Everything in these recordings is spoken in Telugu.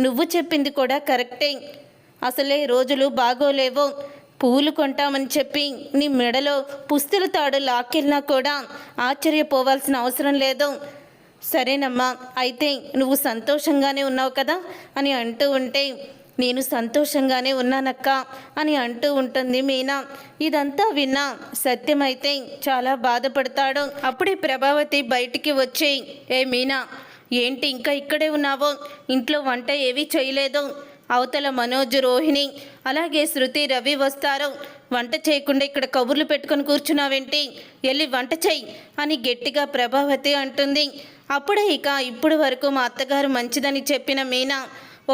నువ్వు చెప్పింది కూడా కరెక్టే. అసలే రోజులు బాగోలేవో. పూలు కొంటామని చెప్పి నీ మెడలో పుస్తల తాడు లాక్కెళ్ళినా కూడా ఆశ్చర్యపోవాల్సిన అవసరం లేదు. సరేనమ్మా, అయితే నువ్వు సంతోషంగానే ఉన్నావు కదా అని అంటూ ఉంటే, నేను సంతోషంగానే ఉన్నానక్క అని అంటూ ఉంటుంది మీనా. ఇదంతా విన్నా సత్యమైతే చాలా బాధపడతాడు. అప్పుడే ప్రభావతి బయటికి వచ్చి, ఏ మీనా, ఏంటి ఇంకా ఇక్కడే ఉన్నావో? ఇంట్లో వంట ఏవీ చేయలేదు. అవతల మనోజ్, రోహిణి, అలాగే శృతి, రవి వస్తారు. వంట చేయకుండా ఇక్కడ కబుర్లు పెట్టుకొని కూర్చున్నావేంటి? వెళ్ళి వంట చెయ్యి అని గట్టిగా ప్రభావతి అంటుంది. అప్పుడే ఇప్పుడు వరకు మా అత్తగారు మంచిదని చెప్పిన మీనా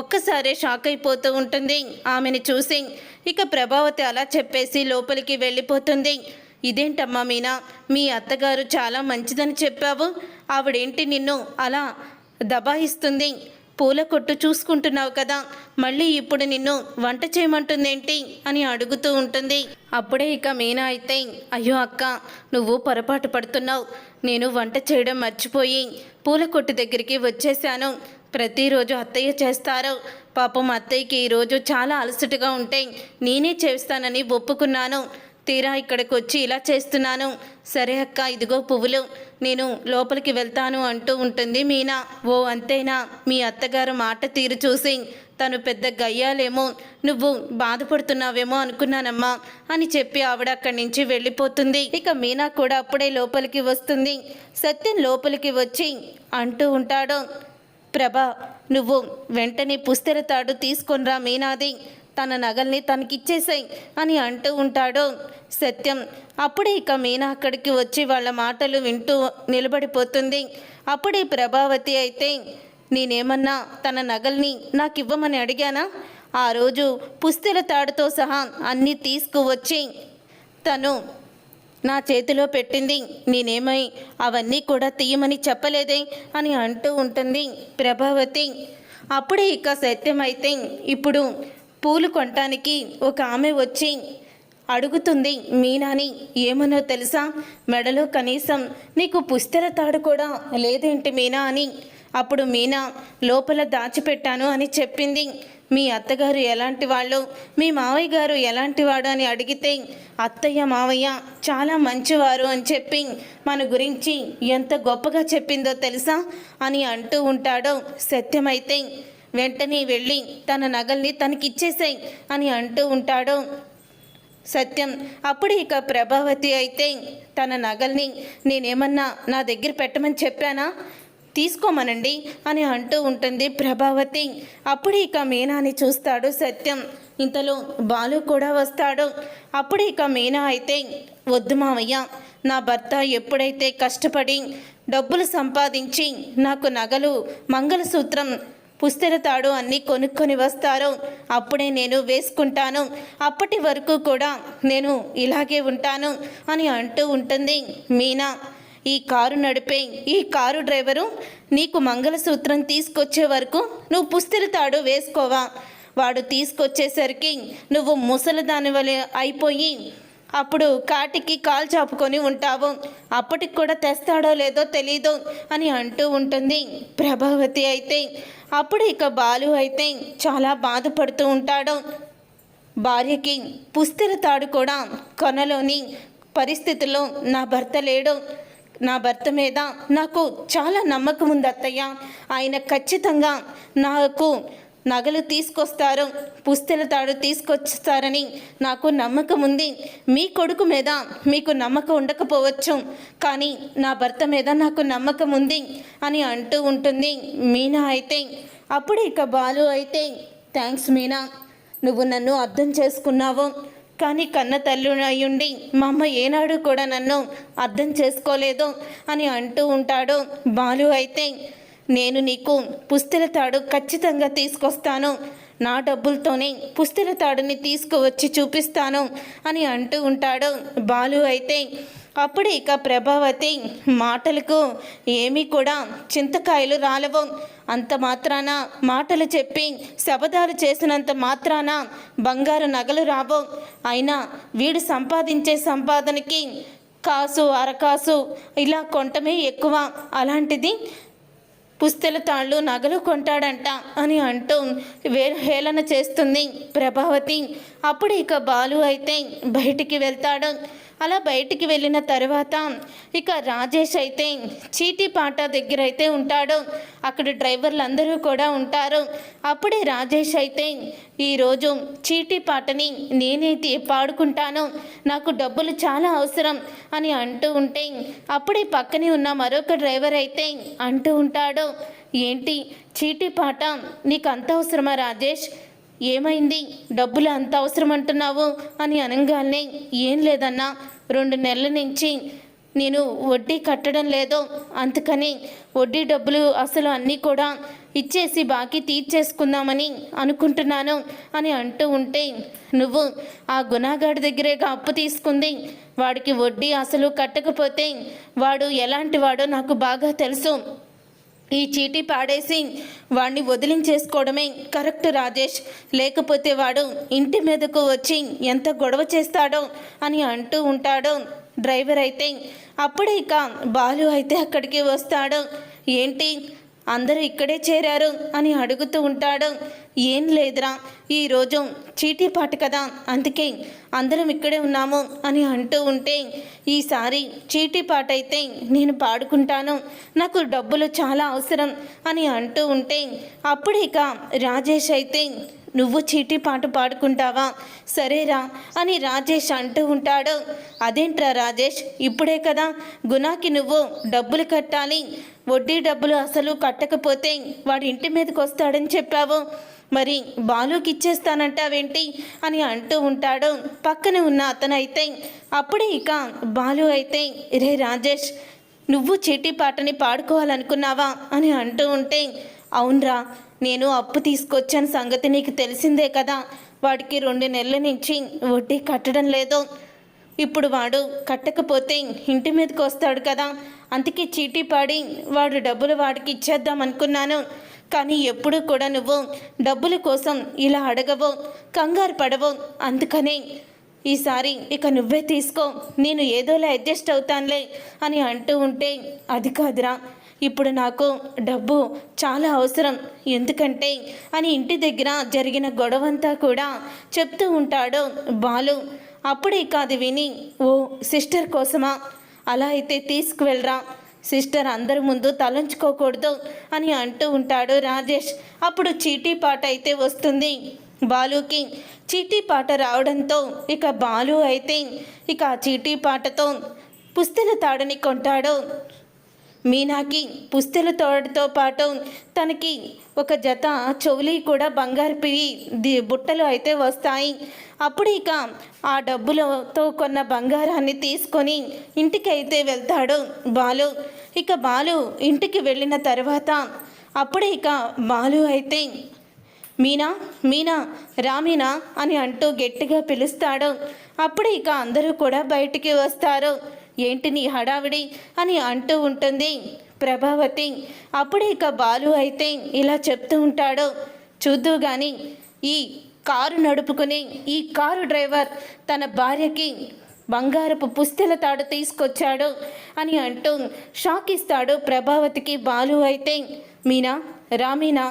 ఒక్కసారే షాక్ అయిపోతూ ఉంటుంది ఆమెను చూసి. ప్రభావతి అలా చెప్పేసి లోపలికి వెళ్ళిపోతుంది. ఇదేంటమ్మా మీనా, మీ అత్తగారు చాలా మంచిదని చెప్పావు, ఆవిడేంటి నిన్ను అలా దబాయిస్తుంది? పూల కొట్టు చూసుకుంటున్నావు కదా, మళ్ళీ ఇప్పుడు నిన్ను వంట చేయమంటుందేంటి అని అడుగుతూ ఉంటుంది. అప్పుడే మీనా అయితే, అయ్యో అక్క, నువ్వు పొరపాటు పడుతున్నావు. నేను వంట చేయడం మర్చిపోయి పూల కొట్టు దగ్గరికి వచ్చేసాను. ప్రతిరోజు అత్తయ్య చేస్తారు. పాపం అత్తయ్యకి ఈరోజు చాలా అలసటగా ఉంటే నేనే చేస్తానని ఒప్పుకున్నాను. తీరా ఇక్కడికి వచ్చి ఇలా చేస్తున్నాను. సరే అక్క, ఇదిగో పువ్వులు, నేను లోపలికి వెళ్తాను అంటూ ఉంటుంది మీనా. ఓ అంతేనా? మీ అత్తగారు మాట తీరు చూసి తను పెద్ద గయ్యాలేమో, నువ్వు బాధపడుతున్నావేమో అనుకున్నానమ్మా అని చెప్పి ఆవిడ అక్కడి నుంచి వెళ్ళిపోతుంది. మీనా కూడా అప్పుడే లోపలికి వస్తుంది. సత్యం లోపలికి వచ్చి అంటూ ఉంటాడు, ప్రభా, నువ్వు వెంటనే పుస్తెల తాడు తీసుకొనిరా మీనాది, తన నగల్ని తనకిచ్చేసాయి అని అంటూ ఉంటాడు సత్యం. అప్పుడే మీనా అక్కడికి వచ్చి వాళ్ళ మాటలు వింటూ నిలబడిపోతుంది. అప్పుడే ప్రభావతి అయితే, నేనేమన్నా తన నగల్ని నాకు ఇవ్వమని అడిగానా? ఆ రోజు పుస్తెల తాడుతో సహా అన్నీ తీసుకువచ్చి తను నా చేతిలో పెట్టింది. నేనేమై అవన్నీ కూడా తీయమని చెప్పలేదే అని అంటూ ఉంటుంది ప్రభావతి. అప్పుడే సత్యం అయితే, ఇప్పుడు పూలు కొనటానికి ఒక ఆమె వచ్చి అడుగుతుంది మీనాని, ఏమనో తెలుసా, మెడలో కనీసం నీకు పుస్తెల తాడు కూడా లేదేంటి మీనా అని. అప్పుడు మీనా లోపల దాచిపెట్టాను అని చెప్పింది. మీ అత్తగారు ఎలాంటి వాళ్ళు, మీ మావయ్య గారు ఎలాంటి వాడు అని అడిగితే, అత్తయ్య మావయ్య చాలా మంచివారు అని చెప్పి మన గురించి ఎంత గొప్పగా చెప్పిందో తెలుసా అని అంటూ ఉంటాడు సత్యమైతే. వెంటనే వెళ్ళి తన నగల్ని తనకిచ్చేసాయి అని అంటూ ఉంటాడు సత్యం. అప్పుడు ప్రభావతి అయితే, తన నగల్ని నేనేమన్నా నా దగ్గర పెట్టమని చెప్పానా? తీసుకోమనండి అని అంటూ ఉంటుంది ప్రభావతి. అప్పుడు మీనాని చూస్తాడు సత్యం. ఇంతలో బాలు కూడా వస్తాడు. అప్పుడు మీనా అయితే, వద్దు మావయ్య, నా భర్త ఎప్పుడైతే కష్టపడి డబ్బులు సంపాదించి నాకు నగలు, మంగళసూత్రం, పుస్తెల తాడు అన్నీ కొనుక్కొని వస్తారో అప్పుడే నేను వేసుకుంటాను. అప్పటి వరకు కూడా నేను ఇలాగే ఉంటాను అని అంటూ ఉంటుంది మీనా. ఈ కారు నడిపే ఈ కారు డ్రైవరు నీకు మంగళసూత్రం తీసుకొచ్చే వరకు నువ్వు పుస్తెల తాడు వేసుకోవా? వాడు తీసుకొచ్చేసరికి నువ్వు ముసలిదాని వలె అయిపోయి అప్పుడు కాటికి కాలు చాపుకొని ఉంటావు. అప్పటికి కూడా తెస్తాడో లేదో తెలీదు అని అంటూ ఉంటుంది ప్రభావతి అయితే. అప్పుడు బాలు అయితే చాలా బాధపడుతూ ఉంటాడు. భార్యకి పుస్తెల తాడు కూడా కొనలోని పరిస్థితుల్లో నా భర్త లేడు. నా భర్త మీద నాకు చాలా నమ్మకం ఉంది అత్తయ్య. ఆయన ఖచ్చితంగా నాకు నగలు తీసుకొస్తారు, పుస్తెల తాడు తీసుకొస్తారని నాకు నమ్మకం ఉంది. మీ కొడుకు మీద మీకు నమ్మకం ఉండకపోవచ్చు, కానీ నా భర్త మీద నాకు నమ్మకం ఉంది అని అంటూ ఉంటుంది మీనా అయితే. అప్పుడు బాలు అయితే, థ్యాంక్స్ మీనా, నువ్వు నన్ను అర్థం చేసుకున్నావు. కానీ కన్న తల్లి అయ్యుండి మా అమ్మ ఏనాడు కూడా నన్ను అర్థం చేసుకోలేదు అని అంటూ ఉంటాడు బాలు అయితే. నేను నీకు పుస్తెల తాడు ఖచ్చితంగా తీసుకొస్తాను, నా డబ్బులతోనే పుస్తెల తాడుని తీసుకువచ్చి చూపిస్తాను అని అంటూ ఉంటాడు బాలు అయితే. అప్పుడు ప్రభావతి మాటలకు ఏమీ కూడా చింతకాయలు రాలవు. అంత మాత్రాన మాటలు చెప్పి శబదాలు చేసినంత మాత్రాన బంగారు నగలు రావు. అయినా వీడు సంపాదించే సంపాదనకి కాసు అరకాసు ఇలా కొంటమే ఎక్కువ. అలాంటిది పుస్తెల తాళ్ళు నగలు కొంటాడంట అని అంటూ హేళన చేస్తుంది ప్రభావతి. అప్పుడు ఇక బాలు అయితే బయటికి వెళ్తాడు. అలా బయటికి వెళ్ళిన తర్వాత ఇక రాజేష్ అయితే చీటీ పాట దగ్గర అయితే ఉంటాడు. అక్కడ డ్రైవర్లు అందరూ కూడా ఉంటారు. అప్పుడే రాజేష్ అయితే ఈరోజు చీటీ పాటని నేనైతే పాడుకుంటాను, నాకు డబ్బులు చాలా అవసరం అని అంటూ ఉంటే అప్పుడే పక్కనే ఉన్న మరొక డ్రైవర్ అయితే అంటూ ఉంటాడు, ఏంటి చీటీ పాట నీకు అంత అవసరమా రాజేష్, ఏమైంది, డబ్బులు అంత అవసరం అంటున్నావు అని అనగానే, ఏం లేదన్నా 2 నెలల నుంచి నేను వడ్డీ కట్టడం లేదు, అందుకని వడ్డీ డబ్బులు అసలు అన్నీ కూడా ఇచ్చేసి బాకీ తీర్చేసుకుందామని అనుకుంటున్నాను అని అంటూ ఉంటే, నువ్వు ఆ గుణాగాడి దగ్గరేగా అప్పు తీసుకుంది, వాడికి వడ్డీ అసలు కట్టకపోతే వాడు ఎలాంటి వాడో నాకు బాగా తెలుసు, ఈ చీటీ పాడేసి వాడిని వదిలించేసుకోవడమే కరెక్ట్ రాజేష్, లేకపోతే వాడు ఇంటి మీదకు వచ్చి ఎంత గొడవ చేస్తాడో అని అంటూ ఉంటాడు డ్రైవర్ అయితే. అప్పుడే ఇక బాలు అయితే అక్కడికి వస్తాడు. ఏంటి అందరూ ఇక్కడే చేరారు అని అడుగుతూ ఉంటాడు. ఏం లేదురా, ఈరోజు చీటీ పాట కదా, అందుకే అందరం ఇక్కడే ఉన్నాము అని అంటూ ఉంటే, ఈసారి చీటీ పాట అయితే నేను పాడుకుంటాను, నాకు డబ్బులు చాలా అవసరం అని అంటూ ఉంటే అప్పుడు ఇక రాజేష్ అయితే, నువ్వు చీటీ పాట పాడుకుంటావా, సరేరా అని రాజేష్ అంటూ ఉంటాడు. అదేంట్రా రాజేష్, ఇప్పుడే కదా గుణాకి నువ్వు డబ్బులు కట్టాలి, వడ్డీ డబ్బులు అసలు కట్టకపోతే వాడి ఇంటి మీదకి వస్తాడని చెప్పావు, మరి బాలుకి ఇచ్చేస్తానంటావేంటి అని అంటూ ఉంటాడు పక్కన ఉన్న అతనైతే. అప్పుడే ఇక బాలు అయితే, రే రాజేష్, నువ్వు చీటీ పాటని పాడుకోవాలనుకున్నావా అని అంటూ ఉంటే, అవునరా, నేను అప్పు తీసుకొచ్చిన సంగతి నీకు తెలిసిందే కదా, వాడికి 2 నెలల నుంచి వడ్డీ కట్టడం లేదు, ఇప్పుడు వాడు కట్టకపోతే ఇంటి మీదకి వస్తాడు కదా, అందుకే చీటీ పాడి వాడు డబ్బులు వాడికి ఇచ్చేద్దాం అనుకున్నాను, కానీ ఎప్పుడు కూడా నువ్వు డబ్బుల కోసం ఇలా అడగవు, కంగారు పడవు, అందుకనే ఈసారి ఇక నువ్వే తీసుకో, నేను ఏదోలా అడ్జస్ట్ అవుతానులే అని అంటూ ఉంటే, అది కాదురా, ఇప్పుడు నాకు డబ్బు చాలా అవసరం, ఎందుకంటే అని ఇంటి దగ్గర జరిగిన గొడవంతా కూడా చెప్తూ ఉంటాడు బాలు. అప్పుడే కాదు విని, ఓ సిస్టర్ కోసమా, అలా అయితే తీసుకువెళ్ళరా, సిస్టర్ అందరి ముందు తలంచుకోకూడదు అని అంటూ ఉంటాడు రాజేష్. అప్పుడు చీటీ పాట అయితే వస్తుంది బాలుకి. చీటీ పాట రావడంతో ఇక బాలు అయితే ఇక ఆ చీటీ పాటతో పుస్తెల తాడుని కొంటాడు. మీనాకి పుస్తెల తోడతో పాటు తనకి ఒక జత చెవులి కూడా బంగారు బుట్టలు అయితే వస్తాయి. అప్పుడు ఇక ఆ డబ్బులతో కొన్న బంగారాన్ని తీసుకొని ఇంటికి అయితే వెళ్తాడు బాలు. ఇక బాలు ఇంటికి వెళ్ళిన తర్వాత అప్పుడే ఇక బాలు అయితే, మీనా మీనా రామీనా అని అంటూ గట్టిగా పిలుస్తాడు. అప్పుడు ఇక అందరూ కూడా బయటికి వస్తారు. ఏంటి నీ హడావిడి అని అంటూ ఉంటుంది ప్రభావతి. అప్పుడే ఇక బాలు అయితే ఇలా చెప్తూ ఉంటాడు, చూద్దు కానీ ఈ కారు నడుపుకుని ఈ కారు డ్రైవర్ తన భార్యకి బంగారపు పుస్తెల తాడు తీసుకొచ్చాడు అని అంటూ షాక్ ఇస్తాడు ప్రభావతికి బాలు అయితే. మీనా రామీనా,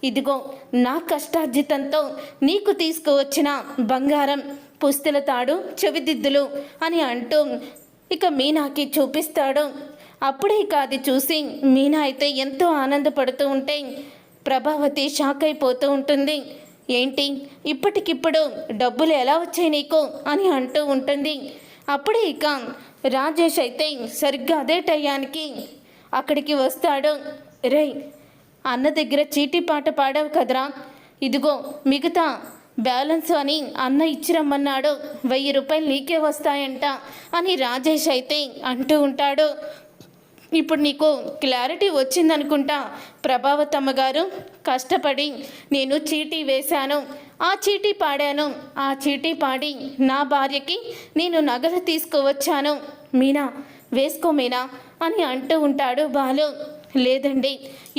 ఇదిగో నా కష్టార్జితంతో నీకు తీసుకువచ్చిన బంగారం పుస్తెల తాడు చెవిదిద్దులు అని అంటూ ఇక మీనాకి చూపిస్తాడు. అప్పుడే ఇక అది చూసి మీనా అయితే ఎంతో ఆనందపడుతూ ఉంటే ప్రభావతి షాక్ అయిపోతూ ఉంటుంది. ఏంటి ఇప్పటికిప్పుడు డబ్బులు ఎలా వచ్చాయి నీకు అని అంటూ ఉంటుంది. అప్పుడే ఇక రాజేష్ అయితే సరిగ్గా అదే టయానికి అక్కడికి వస్తాడు. రే, అన్న దగ్గర చీటీ పాట పాడావు కదరా, ఇదిగో మిగతా బ్యాలెన్స్ అని అన్న ఇచ్చిరమ్మన్నాడు, 1000 రూపాయలు నీకే వస్తాయంట అని రాజేష్ అయితే అంటూ ఉంటాడు. ఇప్పుడు నీకు క్లారిటీ వచ్చిందనుకుంటా ప్రభావతమ్మ గారు, కష్టపడి నేను చీటీ వేశాను, ఆ చీటీ పాడాను, ఆ చీటీ పాడి నా భార్యకి నేను నగలు తీసుకువచ్చాను, మీనా వేసుకో మీనా అని అంటూ ఉంటాడు బాలు. లేదండి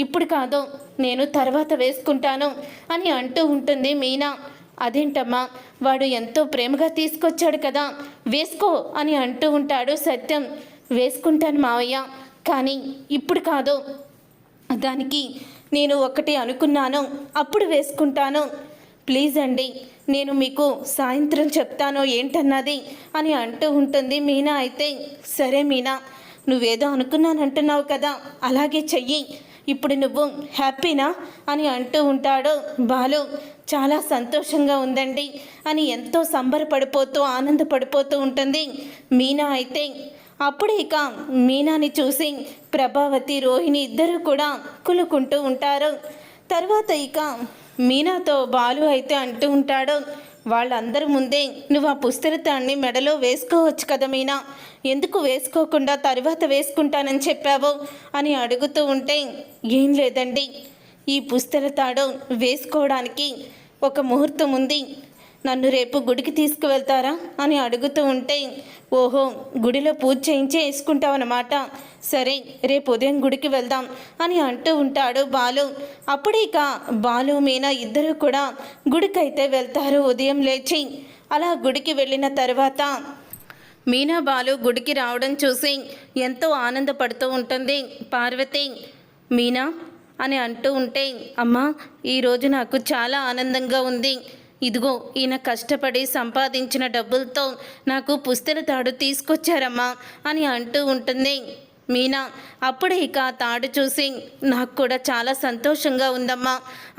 ఇప్పుడు కాదు, నేను తర్వాత వేసుకుంటాను అని అంటూ ఉంటుంది మీనా. అదేంటమ్మా, వాడు ఎంతో ప్రేమగా తీసుకొచ్చాడు కదా, వేసుకో అని అంటూ ఉంటాడు సత్యం. వేసుకుంటాను మావయ్య, కానీ ఇప్పుడు కాదు, దానికి నేను ఒకటి అనుకున్నాను, అప్పుడు వేసుకుంటాను. ప్లీజ్ అండి, నేను మీకు సాయంత్రం చెప్తాను ఏంటన్నది అని అంటూ ఉంటుంది మీనా. అయితే సరే మీనా, నువ్వేదో అనుకున్నానంటున్నావు కదా, అలాగే చెయ్యి. ఇప్పుడు నువ్వు హ్యాపీనా అని అంటూ ఉంటాడు బాలు. చాలా సంతోషంగా ఉందండి అని ఎంతో సంబరపడిపోతూ ఆనందపడిపోతూ ఉంటుంది మీనా. అయితే అప్పుడు ఇక మీనాని చూసి ప్రభావతి, రోహిణి ఇద్దరు కూడా కులుకుంటూ ఉంటారు. తర్వాత ఇక మీనాతో బాలు అయితే అంటూ ఉంటాడు, వాళ్ళందరి ముందే నువ్వు ఆ పుస్తకతాన్ని మెడలో వేసుకోవచ్చు కదా మీనా, ఎందుకు వేసుకోకుండా తర్వాత వేసుకుంటానని చెప్పావు అని అడుగుతూ ఉంటే, ఏం లేదండి, ఈ పుస్తకతాడు వేసుకోవడానికి ఒక ముహూర్తం ఉంది, నన్ను రేపు గుడికి తీసుకువెళ్తారా అని అడుగుతూ ఉంటే, ఓహో గుడిలో పూజ చేయించే వేసుకుంటావన్నమాట, సరే రేపు ఉదయం గుడికి వెళ్దాం అని అంటూ ఉంటాడు బాలు. అప్పుడు ఇక బాలు మీనా ఇద్దరు కూడా గుడికైతే వెళ్తారు ఉదయం లేచి. అలా గుడికి వెళ్ళిన తర్వాత మీనా బాలు గుడికి రావడం చూసి ఎంతో ఆనందపడుతూ ఉంటుంది పార్వతి. మీనా అని అంటూ ఉంటే, అమ్మా ఈరోజు నాకు చాలా ఆనందంగా ఉంది, ఇదిగో ఈయన కష్టపడి సంపాదించిన డబ్బులతో నాకు పుస్తెల తాడు తీసుకొచ్చారమ్మా అని అంటూ ఉంటుంది మీనా. అప్పుడే ఇక తాడు చూసి నాకు కూడా చాలా సంతోషంగా ఉందమ్మా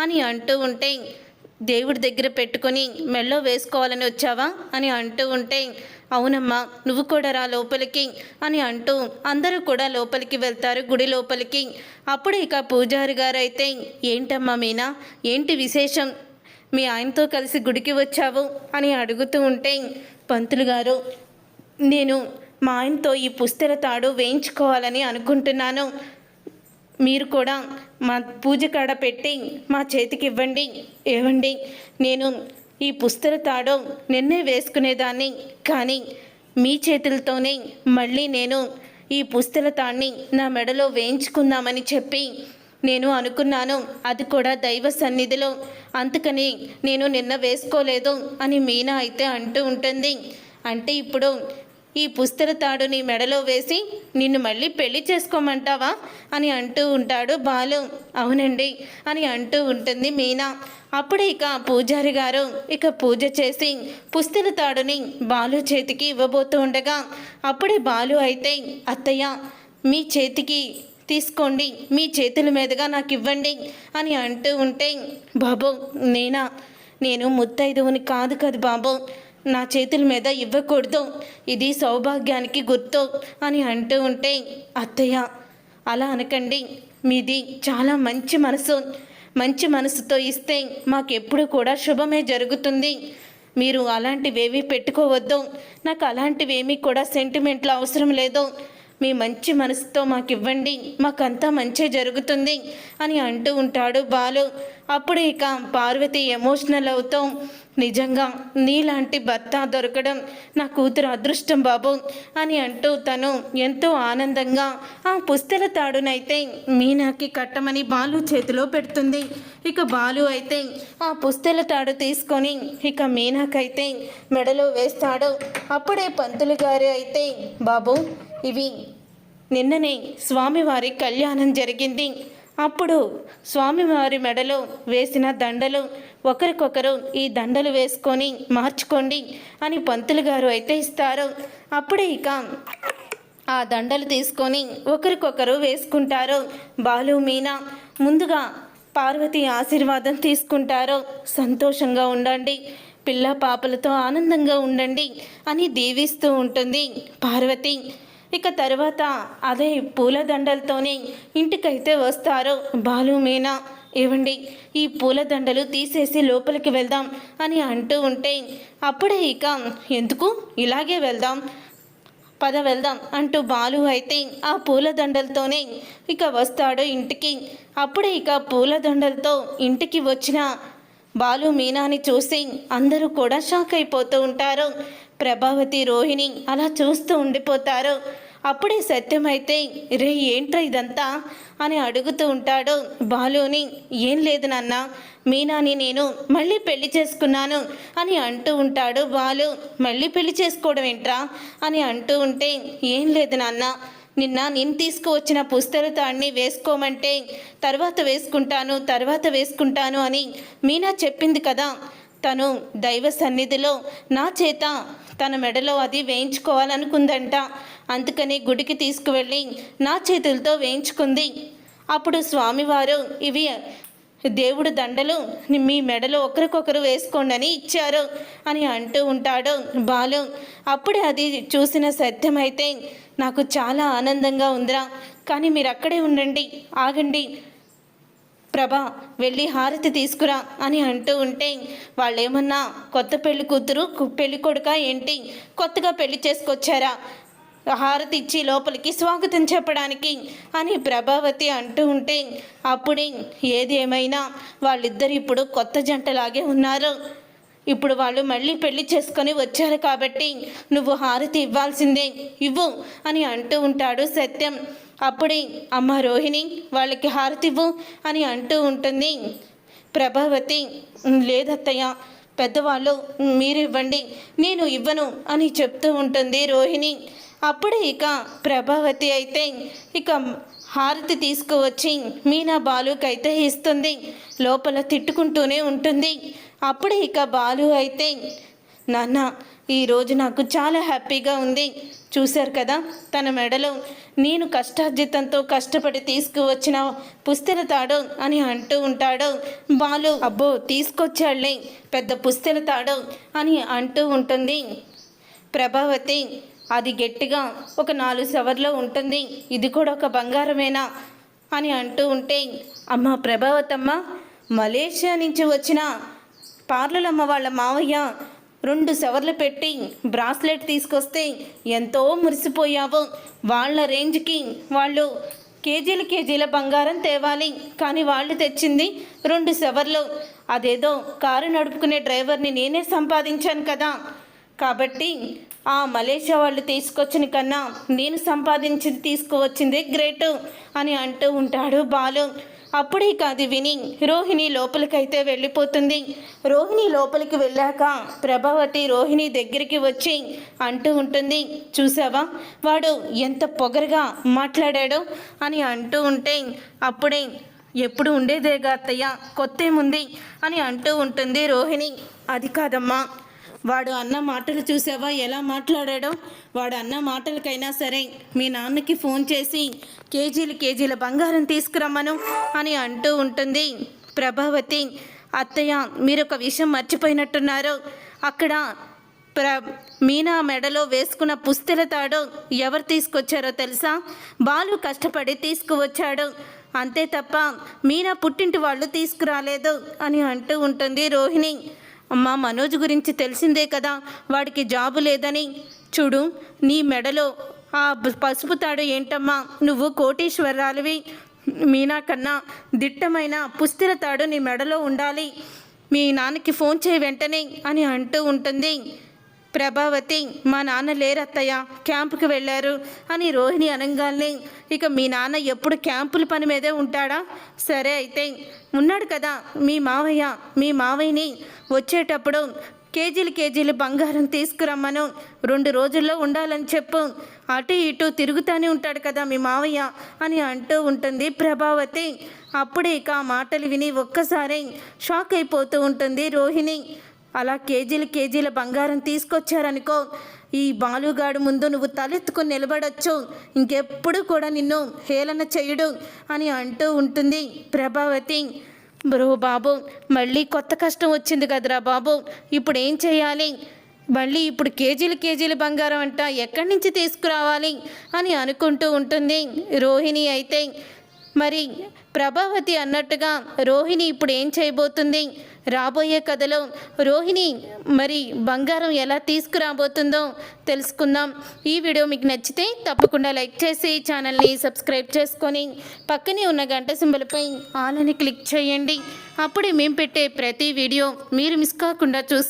అని అంటూ ఉంటే, దేవుడి దగ్గర పెట్టుకొని మెళ్ళో వేసుకోవాలని వచ్చావా అని అంటూ ఉంటే, అవునమ్మా నువ్వు కూడా రా లోపలికి అని అంటూ అందరూ కూడా లోపలికి వెళ్తారు గుడి లోపలికి. అప్పుడు ఇక పూజారి గారు అయితే, ఏంటమ్మా మీనా, ఏంటి విశేషం, మీ ఆయనతో కలిసి గుడికి వచ్చావు అని అడుగుతూ ఉంటే, పంతులు గారు నేను మా ఆయనతో ఈ పుస్తెల తాడు వేయించుకోవాలని అనుకుంటున్నాను, మీరు కూడా మా పూజ కాడ పెట్టి మా చేతికి ఇవ్వండి. ఏవండి, నేను ఈ పుస్తెల తాడు నిన్నే వేసుకునేదాన్ని, కానీ మీ చేతులతోనే మళ్ళీ నేను ఈ పుస్తెల తాడిని నా మెడలో వేయించుకుందామని చెప్పి నేను అనుకున్నాను, అది కూడా దైవ సన్నిధిలో, అందుకని నేను నిన్న వేసుకోలేదు అని మీనా అయితే అంటూ ఉంటుంది. అంటే ఇప్పుడు ఈ పుస్తెల తాడు నీ మెడలో వేసి నిన్ను మళ్ళీ పెళ్లి చేసుకోమంటావా అని అంటూ ఉంటాడు బాలు. అవునండి అని అంటూ ఉంటుంది మీనా. అప్పుడు ఇక పూజారి గారు ఇక పూజ చేసి పుస్తెల తాడుని బాలు చేతికి ఇవ్వబోతూ ఉండగా, అప్పుడే బాలు అయితే, అత్తయ్య మీ చేతికి తీసుకోండి, మీ చేతుల మీదుగా నాకు ఇవ్వండి అని అంటూ ఉంటే, బాబు నేను ముత్తైదువుని కాదు కదా బాబు, నా చేతుల మీద ఇవ్వకూడదు, ఇది సౌభాగ్యానికి గుర్తు అని అంటూ ఉంటే, అత్తయ్య అలా అనకండి, మీది చాలా మంచి మనసుతో ఇస్తే మాకెప్పుడు కూడా శుభమే జరుగుతుంది, మీరు అలాంటివేమీ పెట్టుకోవద్దు, నాకు అలాంటివేమీ కూడా సెంటిమెంట్లు అవసరం లేదు, మీ మంచి మనసుతో మాకు ఇవ్వండి, మాకంతా మంచి జరుగుతుంది అని అంటూ ఉంటాడు బాలు. అప్పుడు ఇక పార్వతి ఎమోషనల్ అవుతూ, నిజంగా నీలాంటి భర్త దొరకడం నా కూతురు అదృష్టం బాబు అని అంటూ తను ఎంతో ఆనందంగా ఆ పుస్తెల తాడునైతే మీనాకి కట్టమని బాలు చేతిలో పెడుతుంది. ఇక బాలు అయితే ఆ పుస్తెల తాడు తీసుకొని ఇక మీనాకైతే మెడలో వేస్తాడు. అప్పుడే పంతులు గారు అయితే, బాబు ఇవి నిన్ననే స్వామివారి కళ్యాణం జరిగింది, అప్పుడు స్వామివారి మెడలో వేసిన దండలు ఒకరికొకరు ఈ దండలు వేసుకొని మార్చుకోండి అని పంతులు గారు అయితే ఇస్తారు. అప్పుడే ఇక ఆ దండలు తీసుకొని ఒకరికొకరు వేసుకుంటారు బాలు మీనా. ముందుగా పార్వతి ఆశీర్వాదం తీసుకుంటారు. సంతోషంగా ఉండండి, పిల్ల పాపలతో ఆనందంగా ఉండండి అని దీవిస్తూ ఉంటుంది పార్వతి. ఇక తర్వాత అదే పూలదండలతోనే ఇంటికైతే వస్తారు బాలు మీనా. ఏవండి, ఈ పూలదండలు తీసేసి లోపలికి వెళ్దాం అని అంటూ ఉంటే, అప్పుడే ఇక ఎందుకు ఇలాగే వెళ్దాం, పద వెళ్దాం అంటూ బాలు అయితే ఆ పూలదండలతోనే ఇక వస్తాడు ఇంటికి. అప్పుడే ఇక పూలదండలతో ఇంటికి వచ్చిన బాలు మీనాని చూసి అందరూ కూడా షాక్ అయిపోతూ ఉంటారు. ప్రభావతి, రోహిణి అలా చూస్తూ ఉండిపోతారు. అప్పుడే సత్యమైతే, రే ఏంట్రా ఇదంతా అని అడుగుతూ ఉంటాడు బాలుని. ఏం లేదు నాన్న, మీనాని నేను మళ్ళీ పెళ్లి చేసుకున్నాను అని అంటూ ఉంటాడు బాలు. మళ్ళీ పెళ్లి చేసుకోవడం ఏంట్రా అని అంటూ ఉంటే, ఏం లేదు నాన్న, నిన్న నేను తీసుకువచ్చిన పుస్తల తాడిని వేసుకోమంటే తర్వాత వేసుకుంటాను అని మీనా చెప్పింది కదా. తను దైవ సన్నిధిలో నా చేత తన మెడలో అది వేయించుకోవాలనుకుందంట. అందుకని గుడికి తీసుకువెళ్ళి నా చేతులతో వేయించుకుంది. అప్పుడు స్వామివారు ఇవి దేవుడు దండలు మీ మెడలో ఒకరికొకరు వేసుకోండి అని ఇచ్చారు అని అంటూ ఉంటాడు బాలు. అప్పుడే అది చూసిన సత్యమైతే నాకు చాలా ఆనందంగా ఉందిరా, కానీ మీరు అక్కడే ఉండండి, ఆగండి ప్రభా, వెళ్ళి హారతి తీసుకురా అని అంటూ ఉంటే వాళ్ళేమన్నా కొత్త పెళ్లి కూతురు పెళ్లి కొడుక ఏంటి, కొత్తగా పెళ్లి చేసుకొచ్చారా, హారతి ఇచ్చి లోపలికి స్వాగతం చెప్పడానికి అని ప్రభావతి అంటూ ఉంటే అప్పుడే ఏది ఏమైనా వాళ్ళిద్దరు ఇప్పుడు కొత్త జంటలాగే ఉన్నారు. ఇప్పుడు వాళ్ళు మళ్ళీ పెళ్లి చేసుకొని వచ్చారు కాబట్టి నువ్వు హారతి ఇవ్వాల్సిందే, ఇవ్వు అని అంటూ ఉంటాడు సత్యం. అప్పుడే అమ్మ రోహిణి వాళ్ళకి హారతి ఇవ్వు అని అంటూ ఉంటుంది ప్రభావతి. లేదత్తయ్య, పెద్దవాళ్ళు మీరు ఇవ్వండి, నేను ఇవ్వను అని చెప్తూ ఉంటుంది రోహిణి. అప్పుడే ఇక ప్రభావతి అయితే ఇక హారతి తీసుకువచ్చి మీనా బాలుకైతే ఇస్తుంది. లోపల తిట్టుకుంటూనే ఉంటుంది. అప్పుడే ఇక బాలు అయితే నాన్న, ఈరోజు నాకు చాలా హ్యాపీగా ఉంది. చూశారు కదా తన మెడలో నేను కష్టార్జితంతో కష్టపడి తీసుకువచ్చిన పుస్తెల తాడు అని అంటూ ఉంటాడు బాలు. అబ్బో తీసుకొచ్చాడులే పెద్ద పుస్తెల తాడు అని అంటూ ఉంటుంది ప్రభావతి. అది గట్టిగా ఒక 4 సవర్లో ఉంటుంది, ఇది కూడా ఒక బంగారమేనా అని అంటూ ఉంటే అమ్మ ప్రభావతమ్మ, మలేషియా నుంచి వచ్చిన పార్లలమ్మ వాళ్ళ మావయ్య 2 సవర్లు పెట్టి బ్రాస్లెట్ తీసుకొస్తే ఎంతో మురిసిపోయావు. వాళ్ళ రేంజ్కి వాళ్ళు కేజీల బంగారం తేవాలి, కానీ వాళ్ళు తెచ్చింది 2 సవర్లు. అదేదో కారు నడుపుకునే డ్రైవర్ని నేనే సంపాదించాను కదా, కాబట్టి ఆ మలేషియా వాళ్ళు తీసుకొచ్చిన కన్నా నేను సంపాదించి తీసుకువచ్చింది గ్రేటు అని అంటూ ఉంటాడు బాలు. అప్పుడే కాదు విని రోహిణి లోపలికైతే వెళ్ళిపోతుంది. రోహిణి లోపలికి వెళ్ళాక ప్రభావతి రోహిణి దగ్గరికి వచ్చి అంటూ ఉంటుంది, చూసావా వాడు ఎంత పొగరుగా మాట్లాడాడో అని అంటూ ఉంటే అప్పుడే ఎప్పుడు ఉండేదేగా అత్తయ్య, కొత్తేముంది అని అంటూ ఉంటుంది రోహిణి. అది కాదమ్మా, వాడు అన్న మాటలు చూసావా ఎలా మాట్లాడాడో, వాడు అన్న మాటలకైనా సరే మీ నాన్నకి ఫోన్ చేసి కేజీల బంగారం తీసుకురమ్మను అని అంటూ ఉంటుంది ప్రభావతి. అత్తయ్య, మీరు ఒక విషయం మర్చిపోయినట్టున్నారు. అక్కడ మీనా మెడలో వేసుకున్న పుస్తెల తాడు ఎవరు తీసుకొచ్చారో తెలుసా? బాలు కష్టపడి తీసుకువచ్చాడు, అంతే తప్ప మీనా పుట్టింటి వాళ్ళు తీసుకురాలేదు అని అంటూ ఉంటుంది రోహిణి. అమ్మ, మనోజ్ గురించి తెలిసిందే కదా, వాడికి జాబు లేదని. చూడు, నీ మెడలో ఆ పసుపు తాడు ఏంటమ్మా, నువ్వు కోటీశ్వరాలివి, మీనా కన్నా దిట్టమైన పుస్తెల తాడు నీ మెడలో ఉండాలి, మీ నాన్నకి ఫోన్ చేయి వెంటనే అని అంటూ ఉంటుంది ప్రభావతి. మా నాన్న లేరత్తయ్య, క్యాంపుకి వెళ్ళారు అని రోహిణి అనగానే ఇక మీ నాన్న ఎప్పుడు క్యాంపుల పని మీదే ఉంటాడా? సరే అయితే ఉన్నాడు కదా మీ మావయ్యని వచ్చేటప్పుడు కేజీలు బంగారం తీసుకురమ్మను, 2 రోజుల్లో ఉండాలని చెప్పు, అటు ఇటు తిరుగుతూనే ఉంటాడు కదా మీ మావయ్య అని అంటూ ఉంటుంది ప్రభావతి. అప్పుడే ఇక ఆ మాటలు విని ఒక్కసారి షాక్ అయిపోతూ ఉంటుంది రోహిణి. అలా కేజీల బంగారం తీసుకొచ్చారనుకో, ఈ బాలుగాడు ముందు నువ్వు తలెత్తుకొని నిలబడచ్చు, ఇంకెప్పుడు కూడా నిన్ను హేళన చెయ్యడు అని అంటూ ఉంటుంది ప్రభావతి. బ్రో బాబు, మళ్ళీ కొత్త కష్టం వచ్చింది కదరా బాబు, ఇప్పుడు ఏం చేయాలి? మళ్ళీ ఇప్పుడు కేజీల బంగారం అంట ఎక్కడి నుంచి తీసుకురావాలి అని అనుకుంటూ ఉంటుంది రోహిణి. అయితే మరి ప్రభావతి అన్నట్టుగా రోహిణి ఇప్పుడు ఏం చేయబోతుంది? రాబోయే కథలో రోహిణి మరి బంగారం ఎలా తీసుకురాబోతుందో తెలుసుకుందాం. ఈ వీడియో మీకు నచ్చితే తప్పకుండా లైక్ చేసి ఛానల్ని సబ్స్క్రైబ్ చేసుకొని పక్కనే ఉన్న గంట సింబల్పై ఆల్ అని క్లిక్ చేయండి. అప్పుడే మేము పెట్టే ప్రతి వీడియో మీరు మిస్ కాకుండా